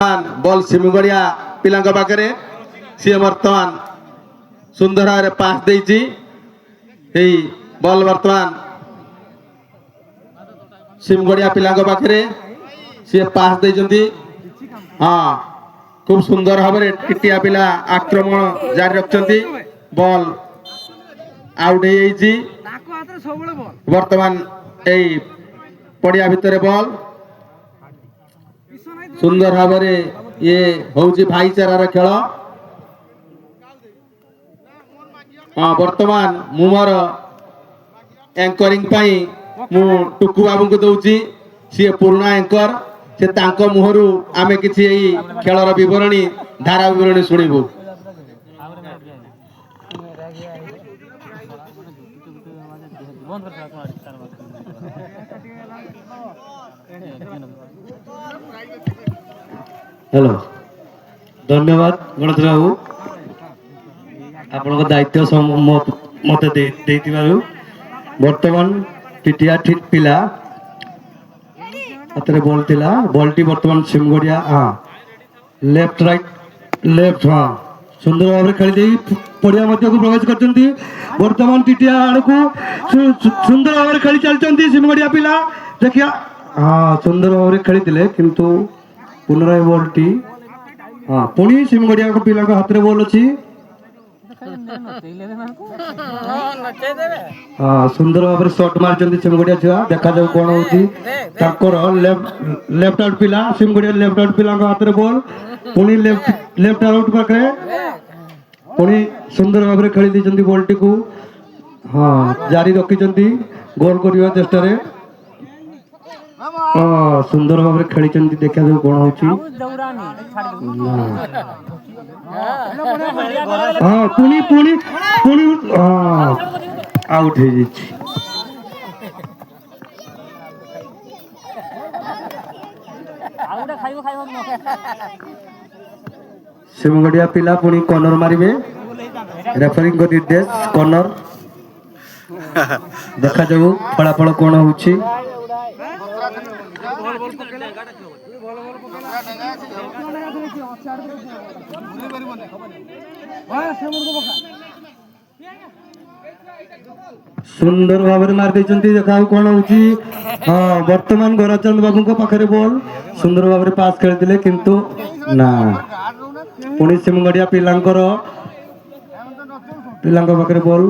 Ball सिमुगड़िया पिला पाखे सी बर्तमान सुंदर भाव पास दे बॉल बर्तमान सिमुगड़िया पिला पाखे सी पास दे हाँ खूब सुंदर भाव टिटिया पिला आक्रमण जारी रखते बॉल आउट बर्तमान यही पड़िया भितर बॉल सुंदर भाव ये हूँ भाईचारार खेल हाँ बर्तमान मु मोर एंकरिंग मु टुकु बाबू को दौची सी पुराणा एंकर से तांको मुहरु आमे किछि एई खेलर विवरणी धारा विवरणी सुनिबु। हेलो धन्यवाद गणेश बाबू आपण दायित्व मत बर्तमान टिटिया ठीक पिला हाथ में बॉल थिला बॉल टी बर्तमान सिमगड़िया हाँ लेफ्ट राइट लेफ्ट हाँ सुंदर भाव खेली पड़िया मध्य को प्रवेश करते बर्तमान टिटिया आड़ को सुंदर भाव खेली चलती सिमगड़िया पिला देखिया हाँ सुंदर भाव खेली किंतु पुनराय बॉल टी हाँ पुणी सिमगड़िया को पिला हाथ में बॉल अच्छी हाँ सुंदर भाव शॉट मार सिमगड़िया छुआ देखा जाऊ कौन हो लेफ्ट आउट पिला सिमगड़िया लेफ्ट आउट पिला हाथ में बॉल पुणी लेफ्ट आउट पाखे पुणी सुंदर भाव खेली बॉल टी को हाँ जारी रखी गोल करने चेष्टा सुंदर भाव खेली देखा जाऊ कौन हो हाँ पुणी पुणी पुणी आउट हो सिमगड़िया पिला पुणी कॉर्नर मारिबे रेफरी को निर्देश कॉर्नर देखा जाऊ फलाफल कौन होउछि सुंदर भाव मार देखा कौन होउछि हाँ बर्तमान गोराचंद बाबू को पाखरे बॉल सुंदर भाव पास खेलते किंतु ना पुणी सिमगड़िया पिला पाखरे बॉल